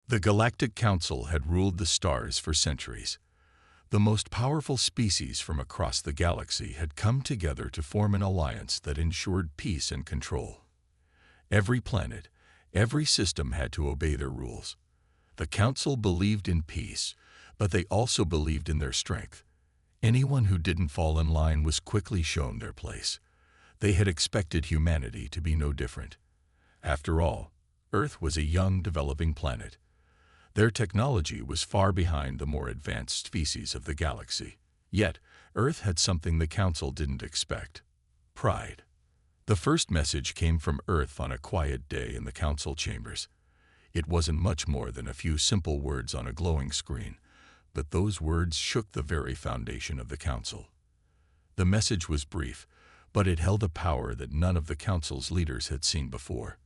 The Galactic Council had ruled the stars for centuries. The most powerful species from across the galaxy had come together to form an alliance that ensured peace and control. Every planet, every system had to obey their rules. The Council believed in peace, but they also believed in their strength. Anyone who didn't fall in line was quickly shown their place. They had expected humanity to be no different. After all, Earth was a young, developing planet. Their technology was far behind the more advanced species of the galaxy. Yet, Earth had something the Council didn't expect: pride. The first message came from Earth on a quiet day in the Council chambers. It wasn't much more than a few simple words on a glowing screen, but those words shook the very foundation of the Council. The message was brief, but it held a power that none of the Council's leaders had seen before.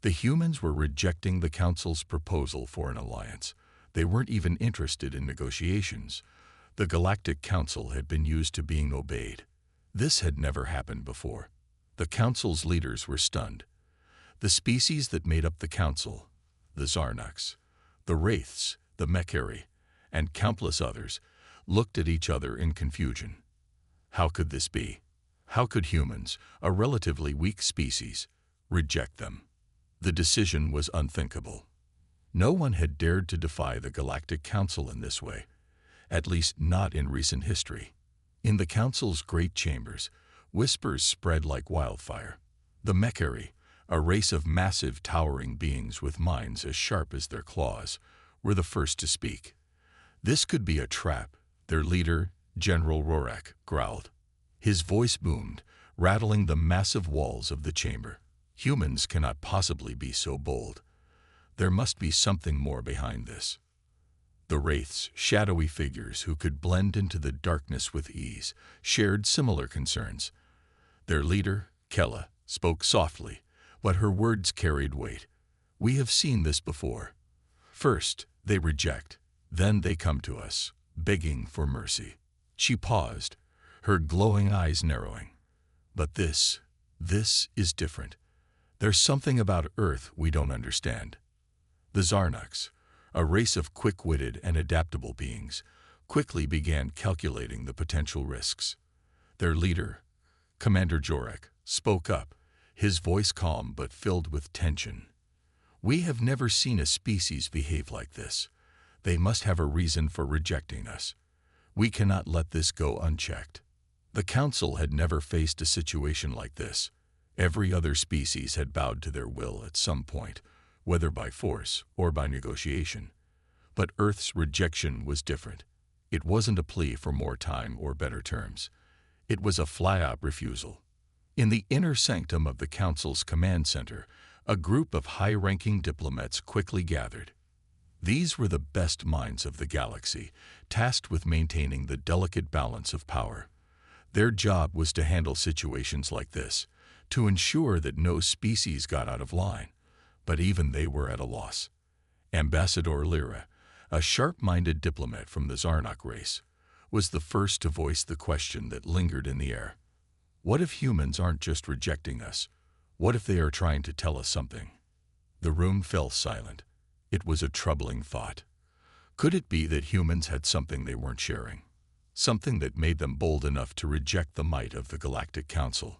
The humans were rejecting the Council's proposal for an alliance. They weren't even interested in negotiations. The Galactic Council had been used to being obeyed. This had never happened before. The Council's leaders were stunned. The species that made up the Council, the Zarnoks, the Wraiths, the Mechari, and countless others, looked at each other in confusion. How could this be? How could humans, a relatively weak species, reject them? The decision was unthinkable. No one had dared to defy the Galactic Council in this way, at least not in recent history. In the Council's great chambers, whispers spread like wildfire. The Mechari, a race of massive, towering beings with minds as sharp as their claws, were the first to speak. This could be a trap, their leader, General Rorak, growled. His voice boomed, rattling the massive walls of the chamber. Humans cannot possibly be so bold. There must be something more behind this. The Wraiths, shadowy figures who could blend into the darkness with ease, shared similar concerns. Their leader, Kella, spoke softly, but her words carried weight. We have seen this before. First, they reject. Then they come to us, begging for mercy. She paused, her glowing eyes narrowing. But this is different. There's something about Earth we don't understand. The Zarnoks, a race of quick-witted and adaptable beings, quickly began calculating the potential risks. Their leader, Commander Jorak, spoke up, his voice calm but filled with tension. We have never seen a species behave like this. They must have a reason for rejecting us. We cannot let this go unchecked. The Council had never faced a situation like this. Every other species had bowed to their will at some point, whether by force or by negotiation. But Earth's rejection was different. It wasn't a plea for more time or better terms. It was a flat-out refusal. In the inner sanctum of the Council's command center, a group of high-ranking diplomats quickly gathered. These were the best minds of the galaxy, tasked with maintaining the delicate balance of power. Their job was to handle situations like this, to ensure that no species got out of line, but even they were at a loss. Ambassador Lyra, a sharp-minded diplomat from the Zarnok race, was the first to voice the question that lingered in the air. What if humans aren't just rejecting us? What if they are trying to tell us something? The room fell silent. It was a troubling thought. Could it be that humans had something they weren't sharing? Something that made them bold enough to reject the might of the Galactic Council?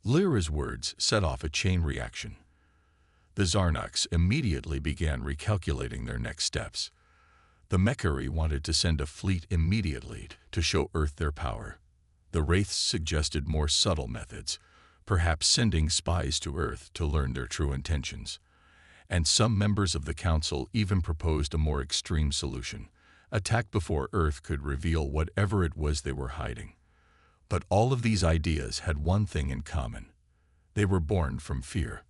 Lyra's words set off a chain reaction. The Zarnoks immediately began recalculating their next steps. The Mechari wanted to send a fleet immediately to show Earth their power. The Wraiths suggested more subtle methods, perhaps sending spies to Earth to learn their true intentions. And some members of the Council even proposed a more extreme solution: attack before Earth could reveal whatever it was they were hiding. But all of these ideas had one thing in common. They were born from fear.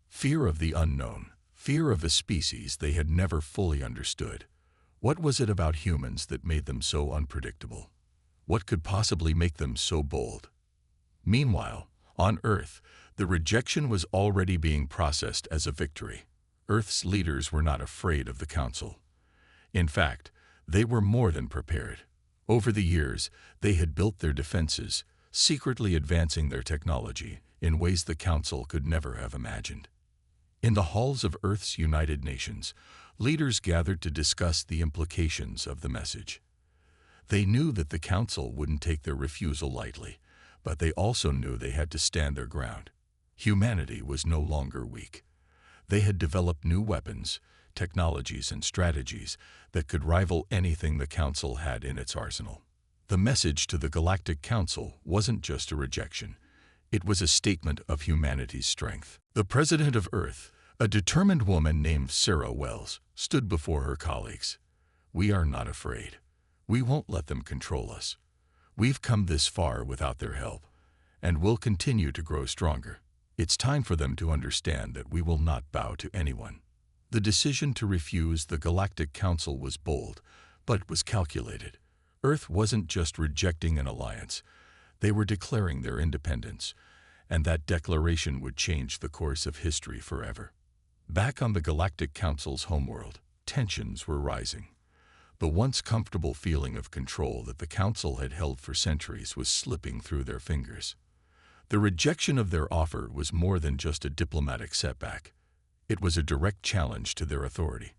Fear of the unknown, fear of a species they had never fully understood. What was it about humans that made them so unpredictable? What could possibly make them so bold? Meanwhile, on Earth, the rejection was already being processed as a victory. Earth's leaders were not afraid of the Council. In fact, they were more than prepared. Over the years, they had built their defenses, secretly advancing their technology in ways the Council could never have imagined. In the halls of Earth's United Nations, Leaders gathered to discuss the implications of the message. They knew that the Council wouldn't take their refusal lightly, but they also knew they had to stand their ground. Humanity was no longer weak. They had developed new weapons, technologies, and strategies that could rival anything the Council had in its arsenal. The message to the Galactic Council wasn't just a rejection. It was a statement of humanity's strength. The President of Earth, a determined woman named Sarah Wells, stood before her colleagues. "We are not afraid. We won't let them control us. We've come this far without their help, and we'll continue to grow stronger. It's time for them to understand that we will not bow to anyone." The decision to refuse the Galactic Council was bold, but was calculated. Earth wasn't just rejecting an alliance. They were declaring their independence, and that declaration would change the course of history forever. Back on the Galactic Council's homeworld, tensions were rising. The once comfortable feeling of control that the Council had held for centuries was slipping through their fingers. The rejection of their offer was more than just a diplomatic setback. It was a direct challenge to their authority.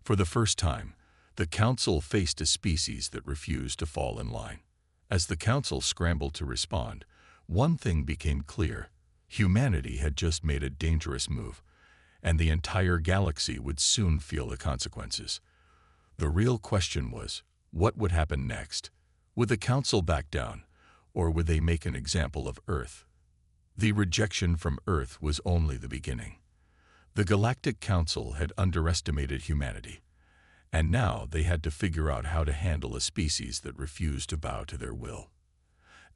For the first time, the Council faced a species that refused to fall in line. As the Council scrambled to respond, one thing became clear. Humanity had just made a dangerous move, and the entire galaxy would soon feel the consequences. The real question was, what would happen next? Would the Council back down, or would they make an example of Earth? The rejection from Earth was only the beginning. The Galactic Council had underestimated humanity, and now they had to figure out how to handle a species that refused to bow to their will.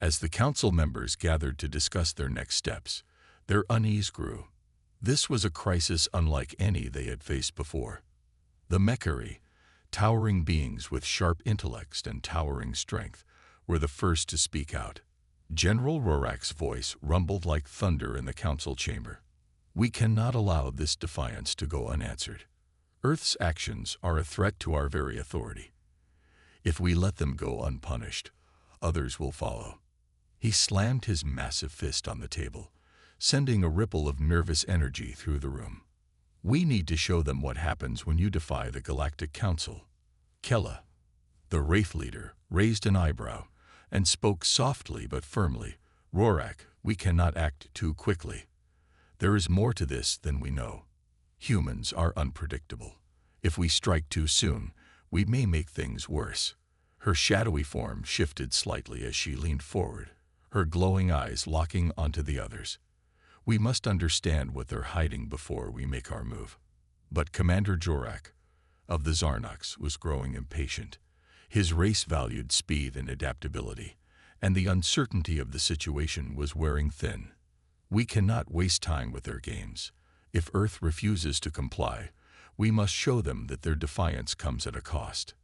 As the Council members gathered to discuss their next steps, their unease grew. This was a crisis unlike any they had faced before. The Mechari, towering beings with sharp intellects and towering strength, were the first to speak out. General Rorak's voice rumbled like thunder in the Council chamber. "We cannot allow this defiance to go unanswered. Earth's actions are a threat to our very authority. If we let them go unpunished, others will follow." He slammed his massive fist on the table, sending a ripple of nervous energy through the room. "We need to show them what happens when you defy the Galactic Council." Kella, the Wraith leader, raised an eyebrow and spoke softly but firmly. "Rorak, we cannot act too quickly. There is more to this than we know. Humans are unpredictable. If we strike too soon, we may make things worse." Her shadowy form shifted slightly as she leaned forward, her glowing eyes locking onto the others. "We must understand what they're hiding before we make our move." But Commander Jorak of the Zarnox was growing impatient. His race valued speed and adaptability, and the uncertainty of the situation was wearing thin. "We cannot waste time with their games. If Earth refuses to comply, we must show them that their defiance comes at a cost.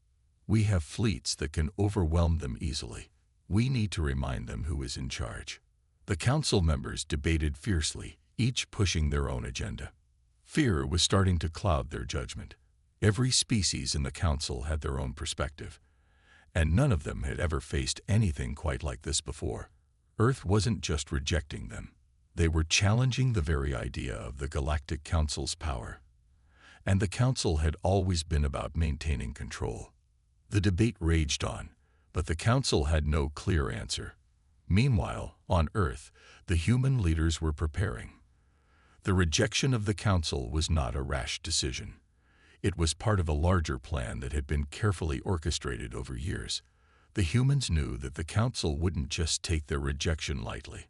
We have fleets that can overwhelm them easily. We need to remind them who is in charge." The Council members debated fiercely, each pushing their own agenda. Fear was starting to cloud their judgment. Every species in the Council had their own perspective, and none of them had ever faced anything quite like this before. Earth wasn't just rejecting them. They were challenging the very idea of the Galactic Council's power. And the Council had always been about maintaining control. The debate raged on, but the Council had no clear answer. Meanwhile, on Earth, the human leaders were preparing. The rejection of the Council was not a rash decision. It was part of a larger plan that had been carefully orchestrated over years. The humans knew that the Council wouldn't just take their rejection lightly.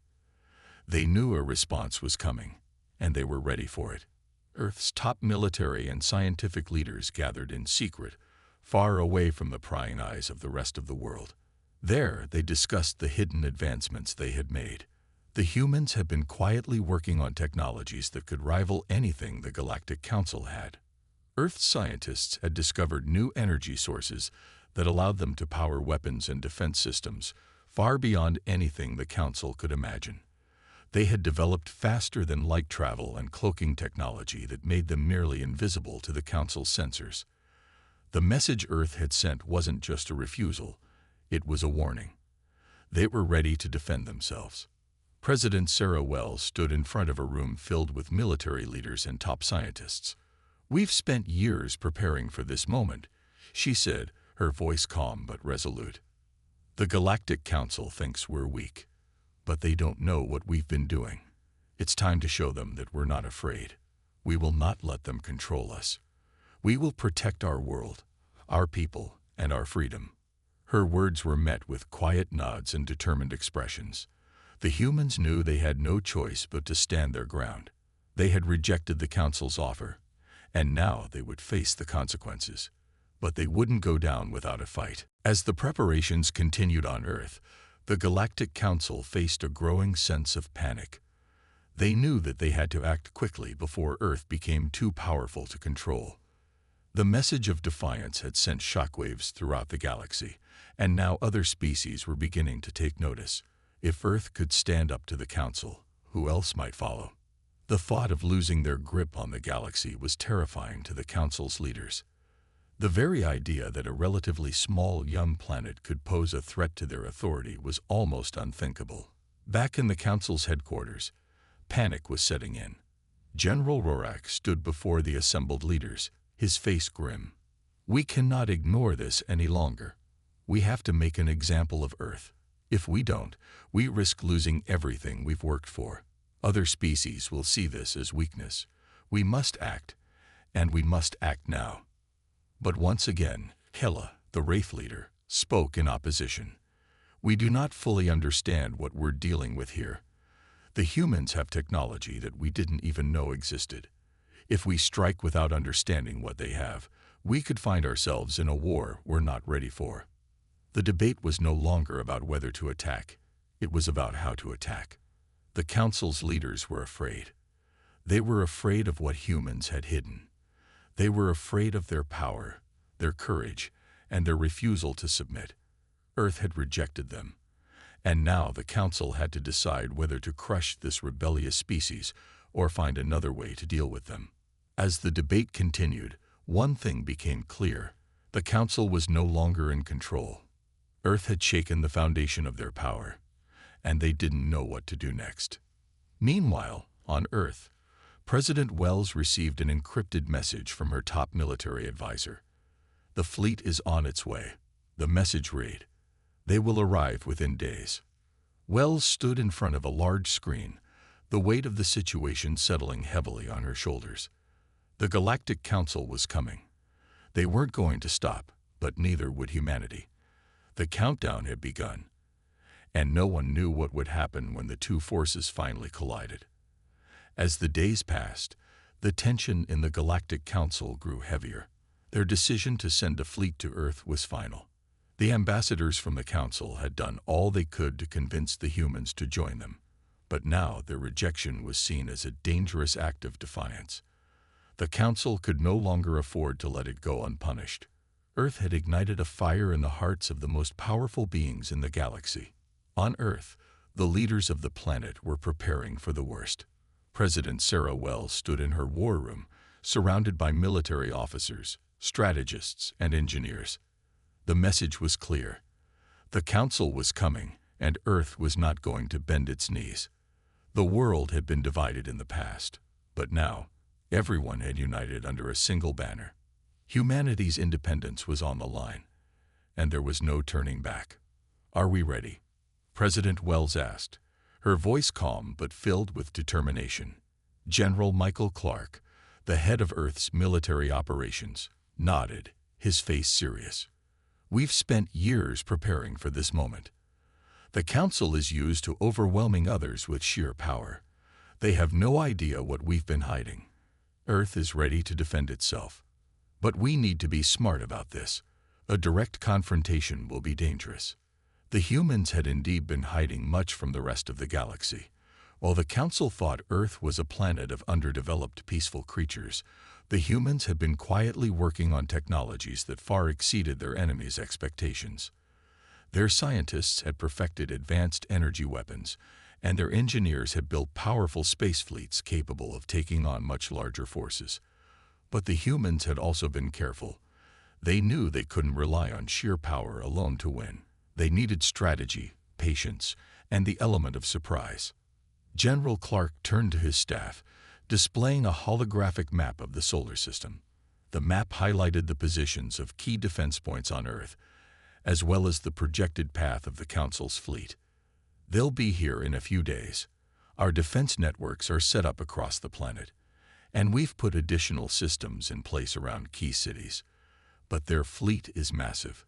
They knew a response was coming, and they were ready for it. Earth's top military and scientific leaders gathered in secret, far away from the prying eyes of the rest of the world. There, they discussed the hidden advancements they had made. The humans had been quietly working on technologies that could rival anything the Galactic Council had. Earth's scientists had discovered new energy sources that allowed them to power weapons and defense systems far beyond anything the Council could imagine. They had developed faster-than-light travel and cloaking technology that made them nearly invisible to the Council's sensors. The message Earth had sent wasn't just a refusal, it was a warning. They were ready to defend themselves. President Sarah Wells stood in front of a room filled with military leaders and top scientists. "We've spent years preparing for this moment," she said, her voice calm but resolute. "The Galactic Council thinks we're weak, but they don't know what we've been doing. It's time to show them that we're not afraid. We will not let them control us. We will protect our world, our people, and our freedom." Her words were met with quiet nods and determined expressions. The humans knew they had no choice but to stand their ground. They had rejected the Council's offer, and now they would face the consequences. But they wouldn't go down without a fight. As the preparations continued on Earth, the Galactic Council faced a growing sense of panic. They knew that they had to act quickly before Earth became too powerful to control. The message of defiance had sent shockwaves throughout the galaxy, and now other species were beginning to take notice. If Earth could stand up to the Council, who else might follow? The thought of losing their grip on the galaxy was terrifying to the Council's leaders. The very idea that a relatively small young planet could pose a threat to their authority was almost unthinkable. Back in the Council's headquarters, panic was setting in. General Rorak stood before the assembled leaders, his face grim. "We cannot ignore this any longer. We have to make an example of Earth. If we don't, we risk losing everything we've worked for. Other species will see this as weakness. We must act, and we must act now." But once again, Hela, the Wraith leader, spoke in opposition. "We do not fully understand what we're dealing with here. The humans have technology that we didn't even know existed. If we strike without understanding what they have, we could find ourselves in a war we're not ready for." The debate was no longer about whether to attack. It was about how to attack. The Council's leaders were afraid. They were afraid of what humans had hidden. They were afraid of their power, their courage, and their refusal to submit. Earth had rejected them, and now the Council had to decide whether to crush this rebellious species or find another way to deal with them. As the debate continued, one thing became clear. The Council was no longer in control. Earth had shaken the foundation of their power, and they didn't know what to do next. Meanwhile, on Earth, President Wells received an encrypted message from her top military advisor. "The fleet is on its way." The message read, "They will arrive within days." Wells stood in front of a large screen, the weight of the situation settling heavily on her shoulders. The Galactic Council was coming. They weren't going to stop, but neither would humanity. The countdown had begun, and no one knew what would happen when the two forces finally collided. As the days passed, the tension in the Galactic Council grew heavier. Their decision to send a fleet to Earth was final. The ambassadors from the Council had done all they could to convince the humans to join them, but now their rejection was seen as a dangerous act of defiance. The Council could no longer afford to let it go unpunished. Earth had ignited a fire in the hearts of the most powerful beings in the galaxy. On Earth, the leaders of the planet were preparing for the worst. President Sarah Wells stood in her war room, surrounded by military officers, strategists, and engineers. The message was clear. The Council was coming, and Earth was not going to bend its knees. The world had been divided in the past, but now, everyone had united under a single banner. Humanity's independence was on the line, and there was no turning back. "Are we ready?" President Wells asked, her voice calm but filled with determination. General Michael Clark, the head of Earth's military operations, nodded, his face serious. "We've spent years preparing for this moment. The Council is used to overwhelming others with sheer power. They have no idea what we've been hiding. Earth is ready to defend itself. But we need to be smart about this. A direct confrontation will be dangerous." The humans had indeed been hiding much from the rest of the galaxy. While the Council thought Earth was a planet of underdeveloped peaceful creatures, the humans had been quietly working on technologies that far exceeded their enemies' expectations. Their scientists had perfected advanced energy weapons, and their engineers had built powerful space fleets capable of taking on much larger forces. But the humans had also been careful. They knew they couldn't rely on sheer power alone to win. They needed strategy, patience, and the element of surprise. General Clark turned to his staff, displaying a holographic map of the solar system. The map highlighted the positions of key defense points on Earth, as well as the projected path of the Council's fleet. They'll be here in a few days. Our defense networks are set up across the planet, and we've put additional systems in place around key cities. But their fleet is massive.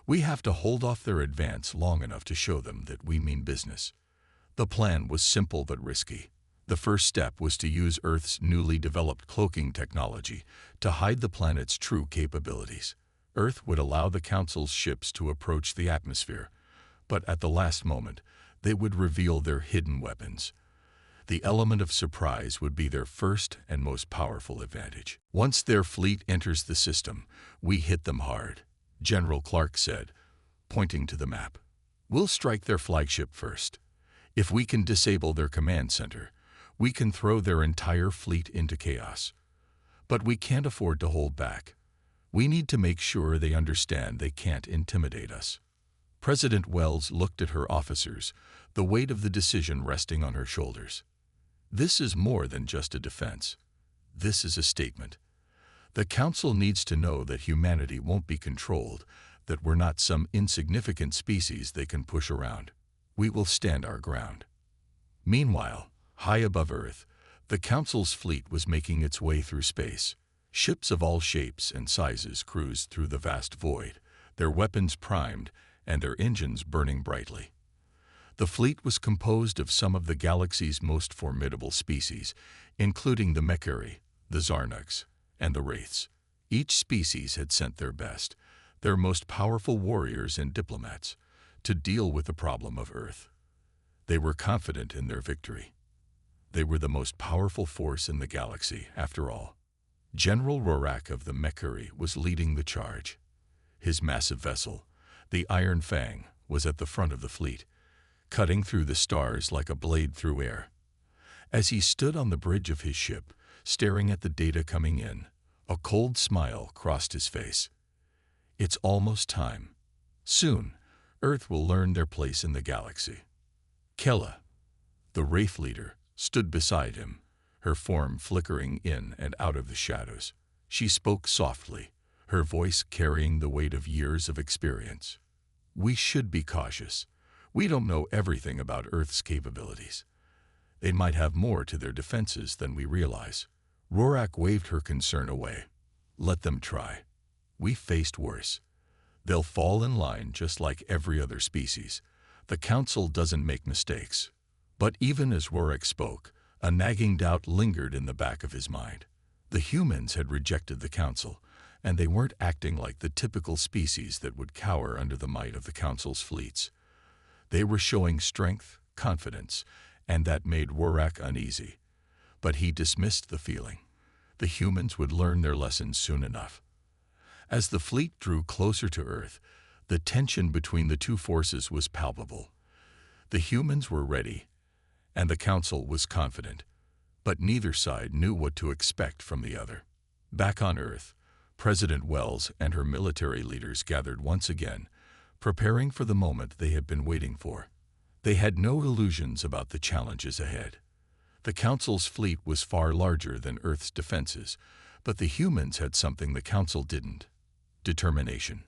We have to hold off their advance long enough to show them that we mean business. The plan was simple but risky. The first step was to use Earth's newly developed cloaking technology to hide the planet's true capabilities. Earth would allow the Council's ships to approach the atmosphere, but at the last moment, they would reveal their hidden weapons. The element of surprise would be their first and most powerful advantage. Once their fleet enters the system, we hit them hard, General Clark said, pointing to the map. We'll strike their flagship first. If we can disable their command center, we can throw their entire fleet into chaos. But we can't afford to hold back. We need to make sure they understand they can't intimidate us. President Wells looked at her officers, the weight of the decision resting on her shoulders. This is more than just a defense. This is a statement. The Council needs to know that humanity won't be controlled, that we're not some insignificant species they can push around. We will stand our ground. Meanwhile, high above Earth, the Council's fleet was making its way through space. Ships of all shapes and sizes cruised through the vast void, their weapons primed and their engines burning brightly. The fleet was composed of some of the galaxy's most formidable species, including the Mechari, the Zarnugs, and the Wraiths. Each species had sent their best, their most powerful warriors and diplomats, to deal with the problem of Earth. They were confident in their victory. They were the most powerful force in the galaxy, after all. General Rorak of the Mechari was leading the charge. His massive vessel, the Iron Fang, was at the front of the fleet, cutting through the stars like a blade through air. As he stood on the bridge of his ship, staring at the data coming in, a cold smile crossed his face. It's almost time. Soon, Earth will learn their place in the galaxy. Kella, the Wraith leader, stood beside him, her form flickering in and out of the shadows. She spoke softly, her voice carrying the weight of years of experience. We should be cautious. We don't know everything about Earth's capabilities. They might have more to their defenses than we realize. Rorak waved her concern away. Let them try. We faced worse. They'll fall in line just like every other species. The Council doesn't make mistakes. But even as Rorak spoke, a nagging doubt lingered in the back of his mind. The humans had rejected the Council, and they weren't acting like the typical species that would cower under the might of the Council's fleets. They were showing strength, confidence, and that made Rorak uneasy. But he dismissed the feeling. The humans would learn their lessons soon enough. As the fleet drew closer to Earth, the tension between the two forces was palpable. The humans were ready, and the Council was confident, but neither side knew what to expect from the other. Back on Earth, President Wells and her military leaders gathered once again, preparing for the moment they had been waiting for. They had no illusions about the challenges ahead. The Council's fleet was far larger than Earth's defenses, but the humans had something the Council didn't: determination.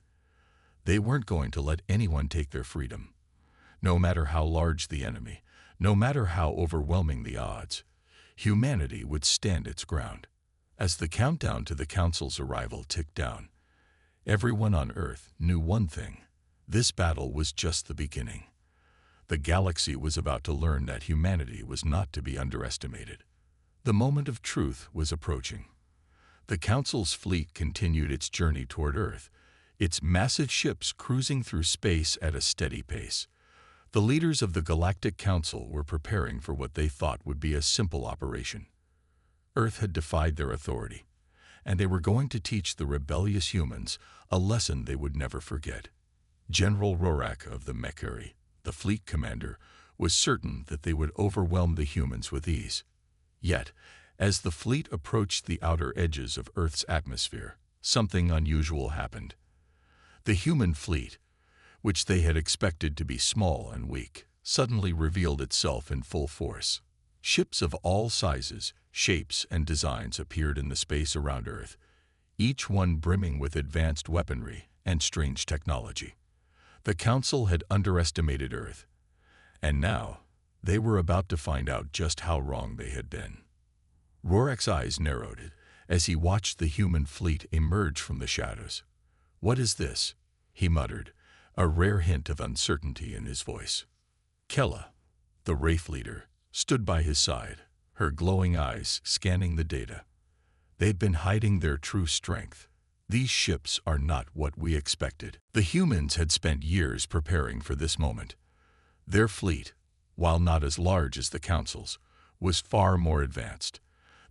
They weren't going to let anyone take their freedom. No matter how large the enemy, no matter how overwhelming the odds, humanity would stand its ground. As the countdown to the Council's arrival ticked down, everyone on Earth knew one thing: this battle was just the beginning. The galaxy was about to learn that humanity was not to be underestimated. The moment of truth was approaching. The Council's fleet continued its journey toward Earth, its massive ships cruising through space at a steady pace. The leaders of the Galactic Council were preparing for what they thought would be a simple operation. Earth had defied their authority, and they were going to teach the rebellious humans a lesson they would never forget. General Rorak of the Mechari, the fleet commander, was certain that they would overwhelm the humans with ease. Yet, as the fleet approached the outer edges of Earth's atmosphere, something unusual happened. The human fleet, which they had expected to be small and weak, suddenly revealed itself in full force. Ships of all sizes, shapes, and designs appeared in the space around Earth, each one brimming with advanced weaponry and strange technology. The Council had underestimated Earth, and now they were about to find out just how wrong they had been. Rorak's eyes narrowed as he watched the human fleet emerge from the shadows. "What is this?" he muttered, a rare hint of uncertainty in his voice. Kella, the Wraith leader, stood by his side, her glowing eyes scanning the data. They'd been hiding their true strength. "These ships are not what we expected." The humans had spent years preparing for this moment. Their fleet, while not as large as the Council's, was far more advanced.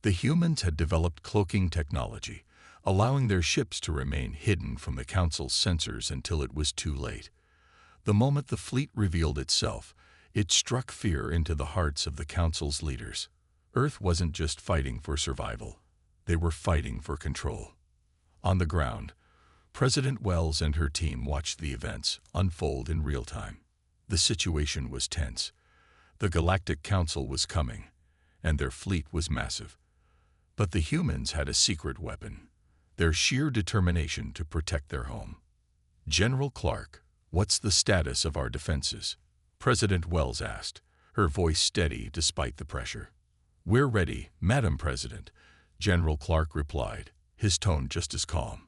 The humans had developed cloaking technology, allowing their ships to remain hidden from the Council's sensors until it was too late. The moment the fleet revealed itself, it struck fear into the hearts of the Council's leaders. Earth wasn't just fighting for survival. They were fighting for control. On the ground, President Wells and her team watched the events unfold in real time. The situation was tense. The Galactic Council was coming, and their fleet was massive. But the humans had a secret weapon, their sheer determination to protect their home. "General Clark, what's the status of our defenses?" President Wells asked, her voice steady despite the pressure. "We're ready, Madam President," General Clark replied, his tone just as calm.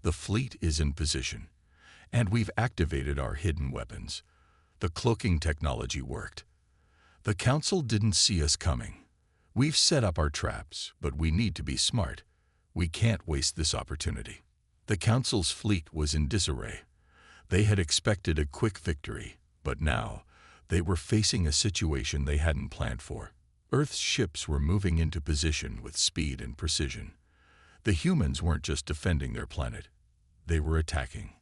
"The fleet is in position, and we've activated our hidden weapons. The cloaking technology worked. The Council didn't see us coming. We've set up our traps, but we need to be smart. We can't waste this opportunity." The Council's fleet was in disarray. They had expected a quick victory, but now they were facing a situation they hadn't planned for. Earth's ships were moving into position with speed and precision. The humans weren't just defending their planet. They were attacking.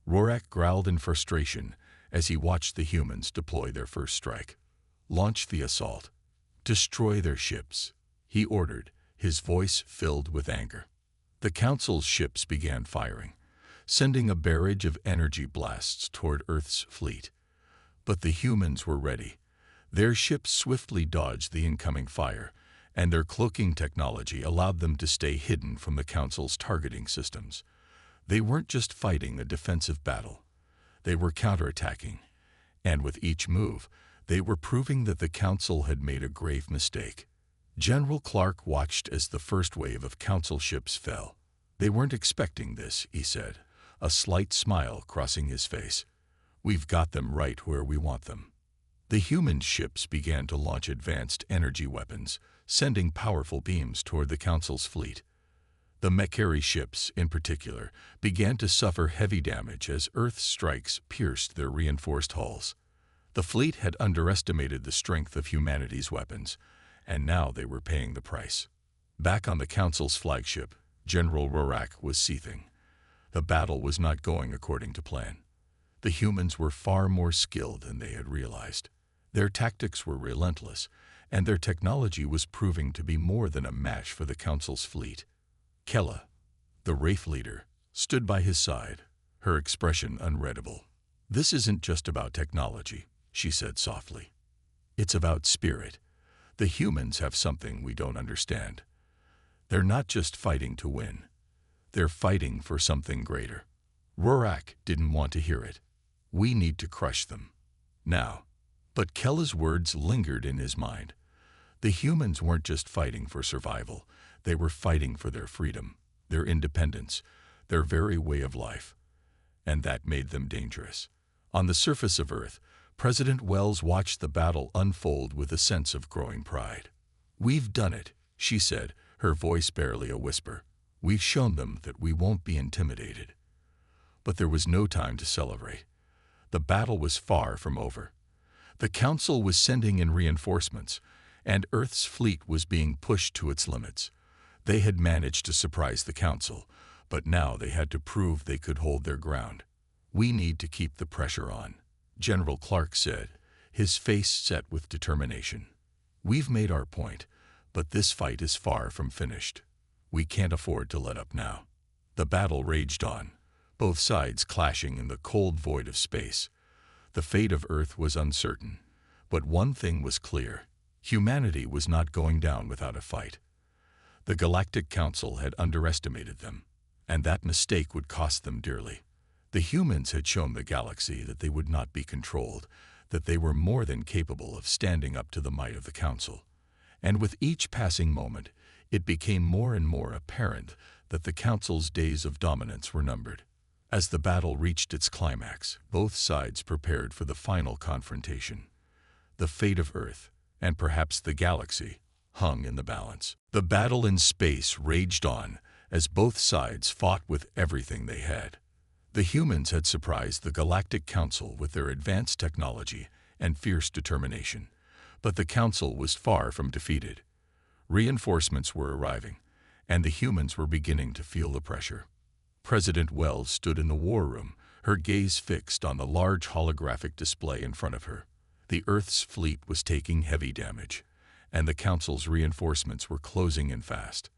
Rorak growled in frustration as he watched the humans deploy their first strike. "Launch the assault. Destroy their ships," he ordered, his voice filled with anger. The Council's ships began firing, sending a barrage of energy blasts toward Earth's fleet. But the humans were ready. Their ships swiftly dodged the incoming fire, and their cloaking technology allowed them to stay hidden from the Council's targeting systems. They weren't just fighting a defensive battle. They were counterattacking, and with each move, they were proving that the Council had made a grave mistake. General Clark watched as the first wave of Council ships fell. "They weren't expecting this," he said, a slight smile crossing his face. "We've got them right where we want them." The human ships began to launch advanced energy weapons, sending powerful beams toward the Council's fleet. The Mechari ships, in particular, began to suffer heavy damage as Earth's strikes pierced their reinforced hulls. The fleet had underestimated the strength of humanity's weapons, and now they were paying the price. Back on the Council's flagship, General Rorak was seething. The battle was not going according to plan. The humans were far more skilled than they had realized. Their tactics were relentless, and their technology was proving to be more than a match for the Council's fleet. Kella, the Wraith leader, stood by his side, her expression unreadable. "This isn't just about technology," she said softly. "It's about spirit. The humans have something we don't understand. They're not just fighting to win. They're fighting for something greater." Rorak didn't want to hear it. "We need to crush them. Now." But Kella's words lingered in his mind. The humans weren't just fighting for survival. They were fighting for their freedom, their independence, their very way of life. And that made them dangerous. On the surface of Earth, President Wells watched the battle unfold with a sense of growing pride. "We've done it," she said, her voice barely a whisper. "We've shown them that we won't be intimidated." But there was no time to celebrate. The battle was far from over. The Council was sending in reinforcements, and Earth's fleet was being pushed to its limits. They had managed to surprise the Council, but now they had to prove they could hold their ground. "We need to keep the pressure on," General Clark said, his face set with determination. "We've made our point, but this fight is far from finished. We can't afford to let up now." The battle raged on, both sides clashing in the cold void of space. The fate of Earth was uncertain, but one thing was clear. Humanity was not going down without a fight. The Galactic Council had underestimated them, and that mistake would cost them dearly. The humans had shown the galaxy that they would not be controlled, that they were more than capable of standing up to the might of the Council. And with each passing moment, it became more and more apparent that the Council's days of dominance were numbered. As the battle reached its climax, both sides prepared for the final confrontation. The fate of Earth, and perhaps the galaxy, hung in the balance. The battle in space raged on as both sides fought with everything they had. The humans had surprised the Galactic Council with their advanced technology and fierce determination, but the Council was far from defeated. Reinforcements were arriving, and the humans were beginning to feel the pressure. President Wells stood in the war room, her gaze fixed on the large holographic display in front of her. The Earth's fleet was taking heavy damage, and the Council's reinforcements were closing in fast.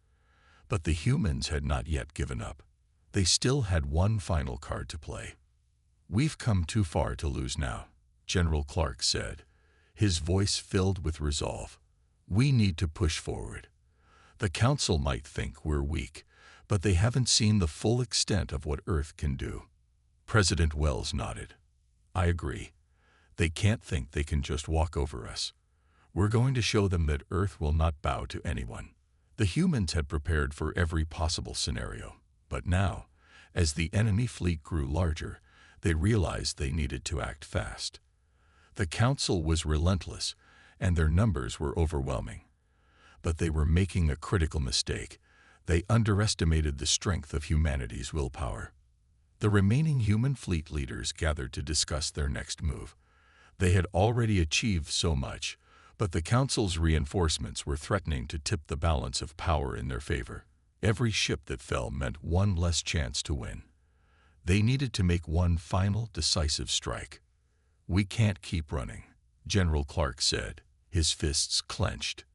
But the humans had not yet given up. They still had one final card to play. "We've come too far to lose now," General Clark said, his voice filled with resolve. "We need to push forward. The Council might think we're weak, but they haven't seen the full extent of what Earth can do." President Wells nodded. "I agree. They can't think they can just walk over us. We're going to show them that Earth will not bow to anyone." The humans had prepared for every possible scenario, but now, as the enemy fleet grew larger, they realized they needed to act fast. The Council was relentless, and their numbers were overwhelming. But they were making a critical mistake. They underestimated the strength of humanity's willpower. The remaining human fleet leaders gathered to discuss their next move. They had already achieved so much, but the Council's reinforcements were threatening to tip the balance of power in their favor. Every ship that fell meant one less chance to win. They needed to make one final, decisive strike. "We can't keep running," General Clark said, his fists clenched.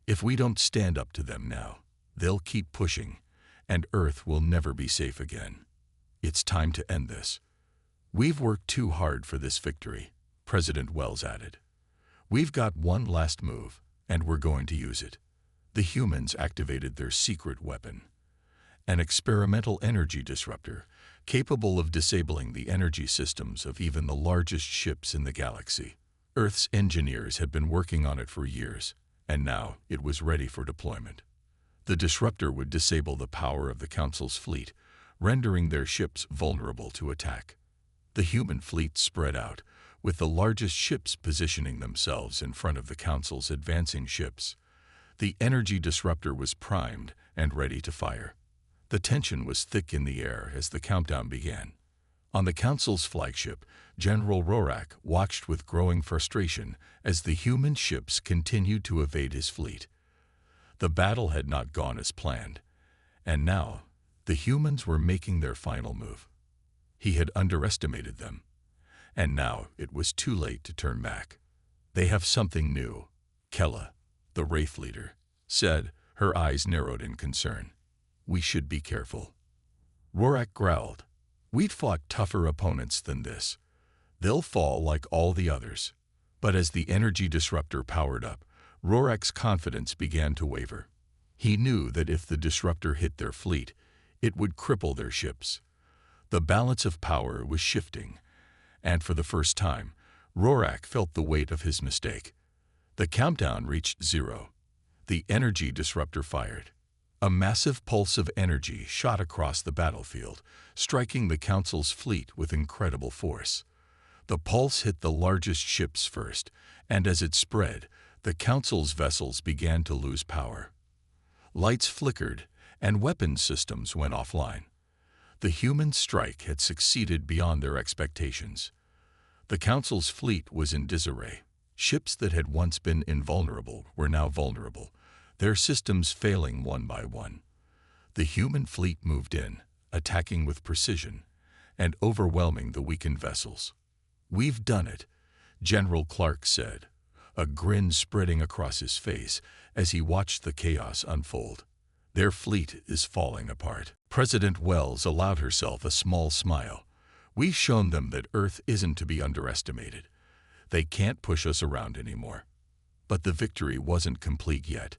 "If we don't stand up to them now, they'll keep pushing, and Earth will never be safe again. It's time to end this." "We've worked too hard for this victory," President Wells added. "We've got one last move, and we're going to use it." The humans activated their secret weapon, an experimental energy disruptor capable of disabling the energy systems of even the largest ships in the galaxy. Earth's engineers had been working on it for years, and now it was ready for deployment. The disruptor would disable the power of the Council's fleet, rendering their ships vulnerable to attack. The human fleet spread out, with the largest ships positioning themselves in front of the Council's advancing ships. The energy disruptor was primed and ready to fire. The tension was thick in the air as the countdown began. On the Council's flagship, General Rorak watched with growing frustration as the human ships continued to evade his fleet. The battle had not gone as planned, and now the humans were making their final move. He had underestimated them, and now it was too late to turn back. "They have something new," Kella, the Wraith leader, said, her eyes narrowed in concern. "We should be careful." Rorak growled. "We'd fought tougher opponents than this. They'll fall like all the others." But as the energy disruptor powered up, Rorak's confidence began to waver. He knew that if the disruptor hit their fleet, it would cripple their ships. The balance of power was shifting, and for the first time, Rorak felt the weight of his mistake. The countdown reached 0. The energy disruptor fired. A massive pulse of energy shot across the battlefield, striking the Council's fleet with incredible force. The pulse hit the largest ships first, and as it spread, the Council's vessels began to lose power. Lights flickered, and weapons systems went offline. The human strike had succeeded beyond their expectations. The Council's fleet was in disarray. Ships that had once been invulnerable were now vulnerable, their systems failing one by one. The human fleet moved in, attacking with precision, and overwhelming the weakened vessels. "We've done it," General Clark said, a grin spreading across his face as he watched the chaos unfold. "Their fleet is falling apart." President Wells allowed herself a small smile. "We've shown them that Earth isn't to be underestimated. They can't push us around anymore." But the victory wasn't complete yet.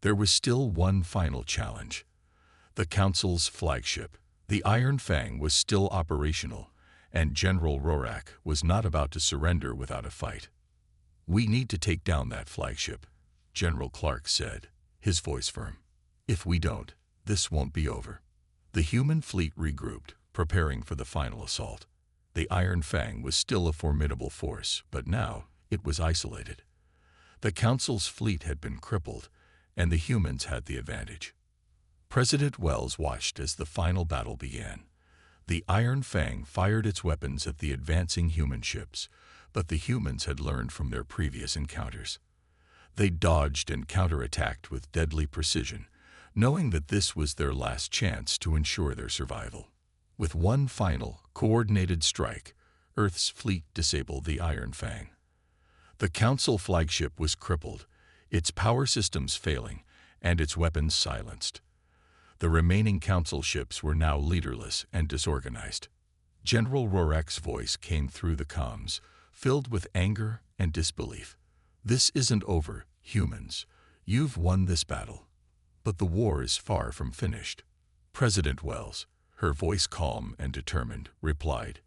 There was still one final challenge. The Council's flagship, the Iron Fang, was still operational, and General Rorak was not about to surrender without a fight. "We need to take down that flagship," General Clark said, his voice firm. "If we don't, this won't be over." The human fleet regrouped, preparing for the final assault. The Iron Fang was still a formidable force, but now it was isolated. The Council's fleet had been crippled, and the humans had the advantage. President Wells watched as the final battle began. The Iron Fang fired its weapons at the advancing human ships, but the humans had learned from their previous encounters. They dodged and counterattacked with deadly precision, knowing that this was their last chance to ensure their survival. With one final, coordinated strike, Earth's fleet disabled the Iron Fang. The Council flagship was crippled, its power systems failing, and its weapons silenced. The remaining Council ships were now leaderless and disorganized. General Rorak's voice came through the comms, filled with anger and disbelief. "This isn't over, humans. You've won this battle. But the war is far from finished." President Wells, her voice calm and determined, replied,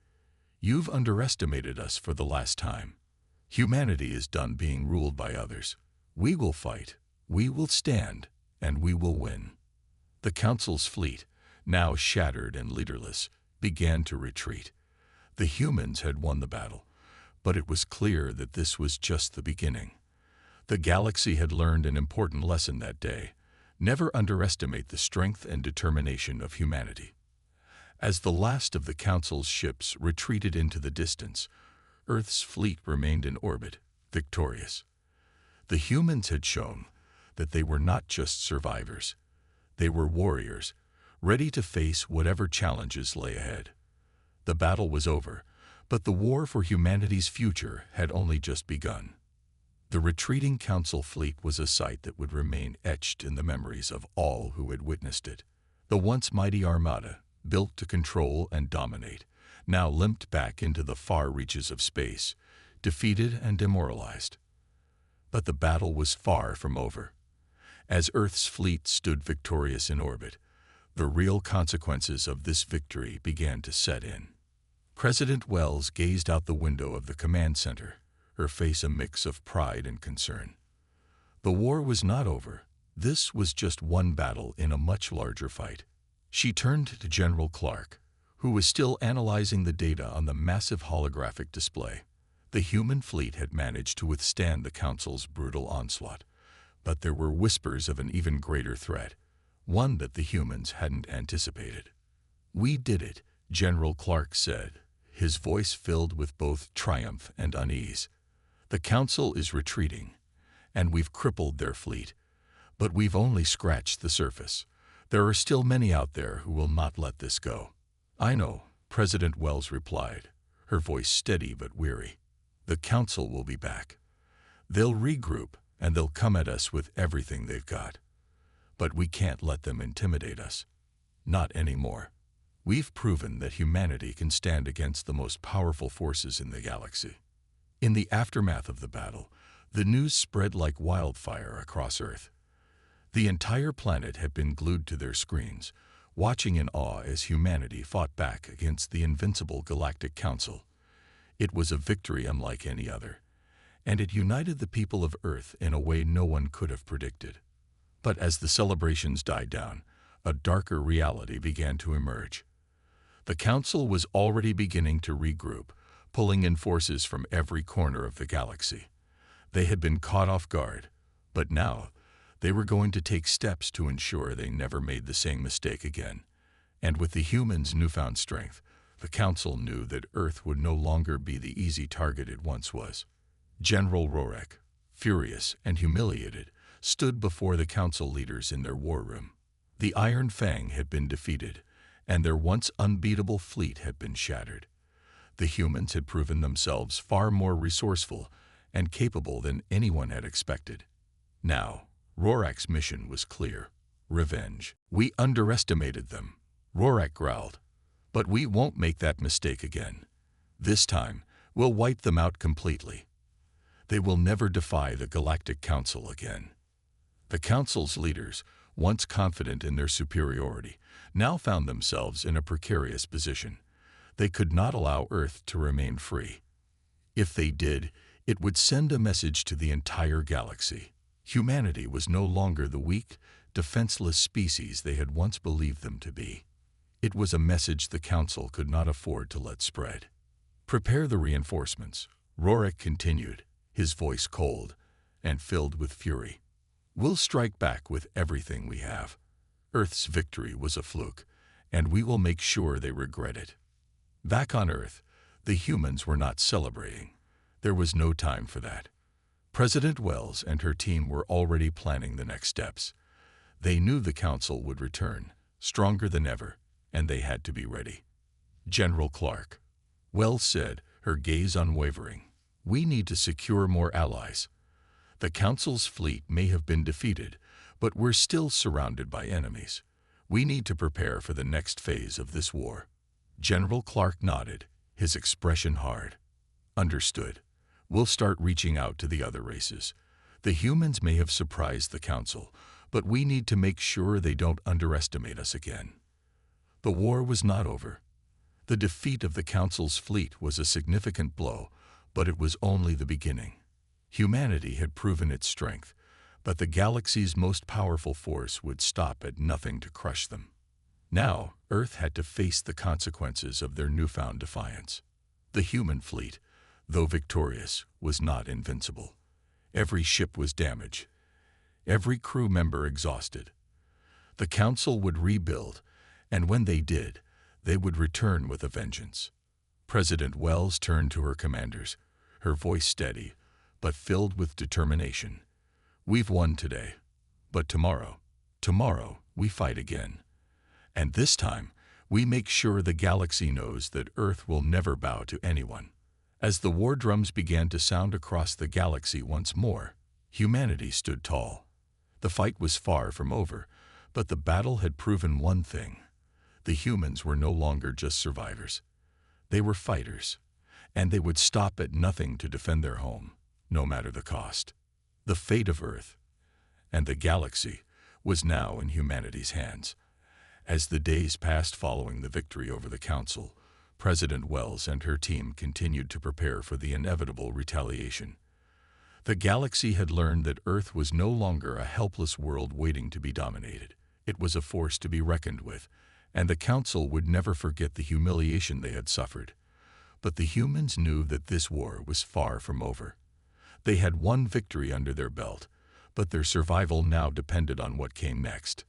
"You've underestimated us for the last time. Humanity is done being ruled by others. We will fight, we will stand, and we will win." The Council's fleet, now shattered and leaderless, began to retreat. The humans had won the battle, but it was clear that this was just the beginning. The galaxy had learned an important lesson that day: never underestimate the strength and determination of humanity. As the last of the Council's ships retreated into the distance, Earth's fleet remained in orbit, victorious. The humans had shown that they were not just survivors. They were warriors, ready to face whatever challenges lay ahead. The battle was over, but the war for humanity's future had only just begun. The retreating Council fleet was a sight that would remain etched in the memories of all who had witnessed it. The once mighty armada, built to control and dominate, now limped back into the far reaches of space, defeated and demoralized. But the battle was far from over. As Earth's fleet stood victorious in orbit, the real consequences of this victory began to set in. President Wells gazed out the window of the command center, her face a mix of pride and concern. The war was not over. This was just one battle in a much larger fight. She turned to General Clark, who was still analyzing the data on the massive holographic display. The human fleet had managed to withstand the Council's brutal onslaught, but there were whispers of an even greater threat, one that the humans hadn't anticipated. "We did it," General Clark said, his voice filled with both triumph and unease. "The Council is retreating, and we've crippled their fleet. But we've only scratched the surface. There are still many out there who will not let this go." "I know," President Wells replied, her voice steady but weary. "The Council will be back. They'll regroup, and they'll come at us with everything they've got. But we can't let them intimidate us. Not anymore. We've proven that humanity can stand against the most powerful forces in the galaxy." In the aftermath of the battle, the news spread like wildfire across Earth. The entire planet had been glued to their screens, watching in awe as humanity fought back against the invincible Galactic Council. It was a victory unlike any other, and it united the people of Earth in a way no one could have predicted. But as the celebrations died down, a darker reality began to emerge. The Council was already beginning to regroup, pulling in forces from every corner of the galaxy. They had been caught off guard, but now they were going to take steps to ensure they never made the same mistake again. And with the humans' newfound strength, the Council knew that Earth would no longer be the easy target it once was. General Rorak, furious and humiliated, stood before the Council leaders in their war room. The Iron Fang had been defeated, and their once unbeatable fleet had been shattered. The humans had proven themselves far more resourceful and capable than anyone had expected. Now, Rorak's mission was clear: revenge. "We underestimated them," Rorak growled. "But we won't make that mistake again. This time, we'll wipe them out completely." They will never defy the Galactic Council again. The Council's leaders, once confident in their superiority, now found themselves in a precarious position. They could not allow Earth to remain free. If they did, it would send a message to the entire galaxy. Humanity was no longer the weak, defenseless species they had once believed them to be. It was a message the Council could not afford to let spread. "Prepare the reinforcements," Rorik continued, his voice cold and filled with fury. "We'll strike back with everything we have. Earth's victory was a fluke, and we will make sure they regret it." Back on Earth, the humans were not celebrating. There was no time for that. President Wells and her team were already planning the next steps. They knew the Council would return, stronger than ever, and they had to be ready. "General Clark," Wells said, her gaze unwavering, "we need to secure more allies. The Council's fleet may have been defeated, but we're still surrounded by enemies. We need to prepare for the next phase of this war." General Clark nodded, his expression hard. "Understood. We'll start reaching out to the other races. The humans may have surprised the Council, but we need to make sure they don't underestimate us again." The war was not over. The defeat of the Council's fleet was a significant blow, but it was only the beginning. Humanity had proven its strength, but the galaxy's most powerful force would stop at nothing to crush them. Now, Earth had to face the consequences of their newfound defiance. The human fleet, though victorious, was not invincible. Every ship was damaged, every crew member exhausted. The Council would rebuild, and when they did, they would return with a vengeance. President Wells turned to her commanders, her voice steady, but filled with determination. "We've won today, but tomorrow we fight again. And this time, we make sure the galaxy knows that Earth will never bow to anyone." As the war drums began to sound across the galaxy once more, humanity stood tall. The fight was far from over, but the battle had proven one thing. The humans were no longer just survivors. They were fighters, and they would stop at nothing to defend their home, no matter the cost. The fate of Earth and the galaxy was now in humanity's hands. As the days passed following the victory over the Council, President Wells and her team continued to prepare for the inevitable retaliation. The galaxy had learned that Earth was no longer a helpless world waiting to be dominated. It was a force to be reckoned with, and the Council would never forget the humiliation they had suffered. But the humans knew that this war was far from over. They had one victory under their belt, but their survival now depended on what came next.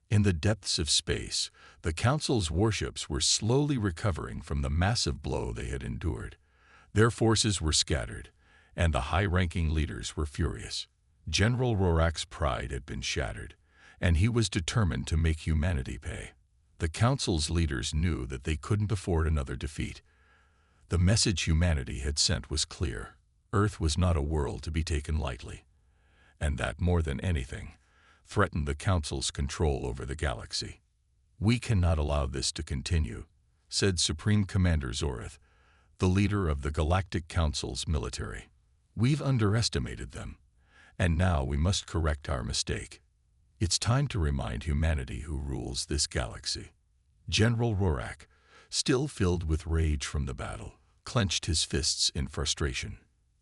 In the depths of space, the Council's warships were slowly recovering from the massive blow they had endured. Their forces were scattered, and the high-ranking leaders were furious. General Rorik's pride had been shattered, and he was determined to make humanity pay. The Council's leaders knew that they couldn't afford another defeat. The message humanity had sent was clear. Earth was not a world to be taken lightly, and that, more than anything, threatened the Council's control over the galaxy. "We cannot allow this to continue," said Supreme Commander Zorith, the leader of the Galactic Council's military. "We've underestimated them, and now we must correct our mistake. It's time to remind humanity who rules this galaxy." General Rorik, still filled with rage from the battle, clenched his fists in frustration.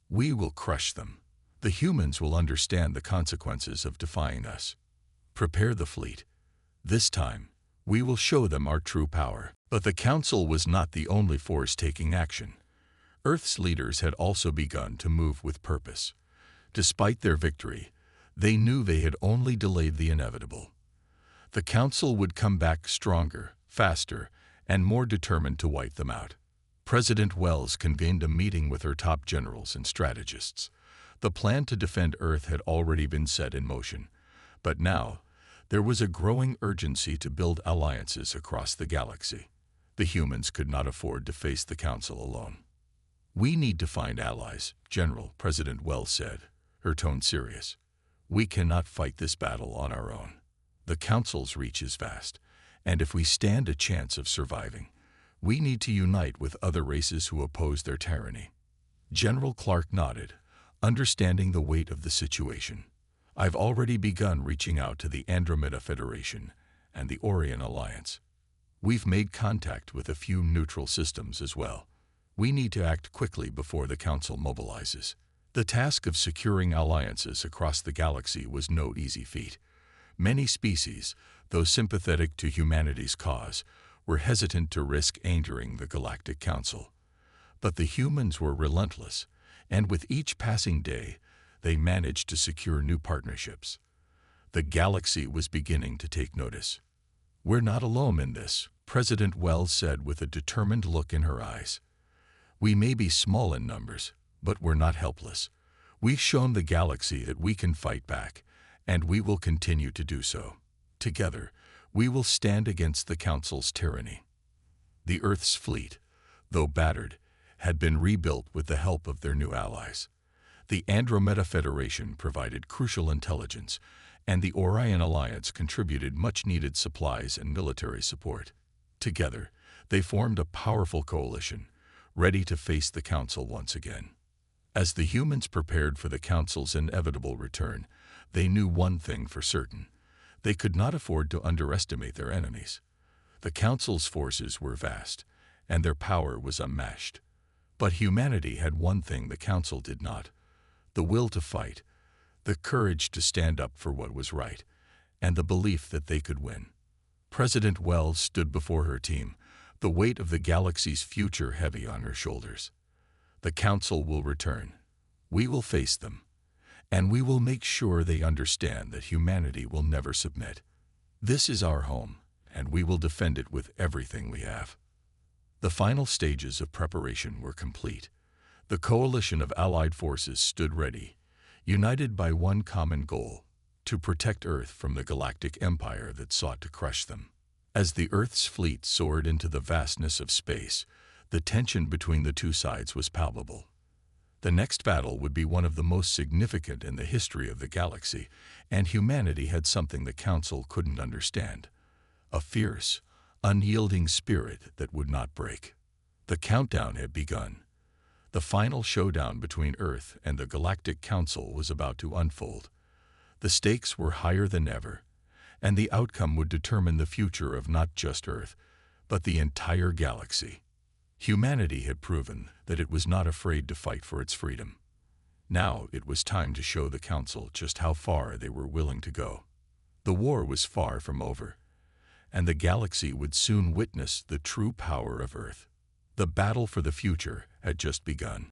"We will crush them. The humans will understand the consequences of defying us. Prepare the fleet. This time, we will show them our true power." But the Council was not the only force taking action. Earth's leaders had also begun to move with purpose. Despite their victory, they knew they had only delayed the inevitable. The Council would come back stronger, faster, and more determined to wipe them out. President Wells convened a meeting with her top generals and strategists. The plan to defend Earth had already been set in motion, but now there was a growing urgency to build alliances across the galaxy. The humans could not afford to face the Council alone. "We need to find allies, General," President Wells said, her tone serious. "We cannot fight this battle on our own. The Council's reach is vast, and if we stand a chance of surviving, we need to unite with other races who oppose their tyranny." General Clark nodded, Understanding the weight of the situation, I've already begun reaching out to the Andromeda Federation and the Orion Alliance. We've made contact with a few neutral systems as well. We need to act quickly before the Council mobilizes. The task of securing alliances across the galaxy was no easy feat. Many species, though sympathetic to humanity's cause, were hesitant to risk angering the Galactic Council. But the humans were relentless, and with each passing day, they managed to secure new partnerships. The galaxy was beginning to take notice. "We're not alone in this," President Wells said with a determined look in her eyes. "We may be small in numbers, but we're not helpless. We've shown the galaxy that we can fight back, and we will continue to do so. Together, we will stand against the Council's tyranny." The Earth's fleet, though battered, had been rebuilt with the help of their new allies. The Andromeda Federation provided crucial intelligence, and the Orion Alliance contributed much-needed supplies and military support. Together, they formed a powerful coalition, ready to face the Council once again. As the humans prepared for the Council's inevitable return, they knew one thing for certain: they could not afford to underestimate their enemies. The Council's forces were vast, and their power was unmatched. But humanity had one thing the Council did not: the will to fight, the courage to stand up for what was right, and the belief that they could win. President Wells stood before her team, the weight of the galaxy's future heavy on her shoulders. "The Council will return. We will face them, and we will make sure they understand that humanity will never submit. This is our home, and we will defend it with everything we have." The final stages of preparation were complete. The coalition of allied forces stood ready, united by one common goal: to protect Earth from the galactic empire that sought to crush them. As the Earth's fleet soared into the vastness of space, the tension between the two sides was palpable. The next battle would be one of the most significant in the history of the galaxy, and humanity had something the Council couldn't understand: a fierce, unyielding spirit that would not break. The countdown had begun. The final showdown between Earth and the Galactic Council was about to unfold. The stakes were higher than ever, and the outcome would determine the future of not just Earth, but the entire galaxy. Humanity had proven that it was not afraid to fight for its freedom. Now it was time to show the Council just how far they were willing to go. The war was far from over, and the galaxy would soon witness the true power of Earth. The battle for the future had just begun.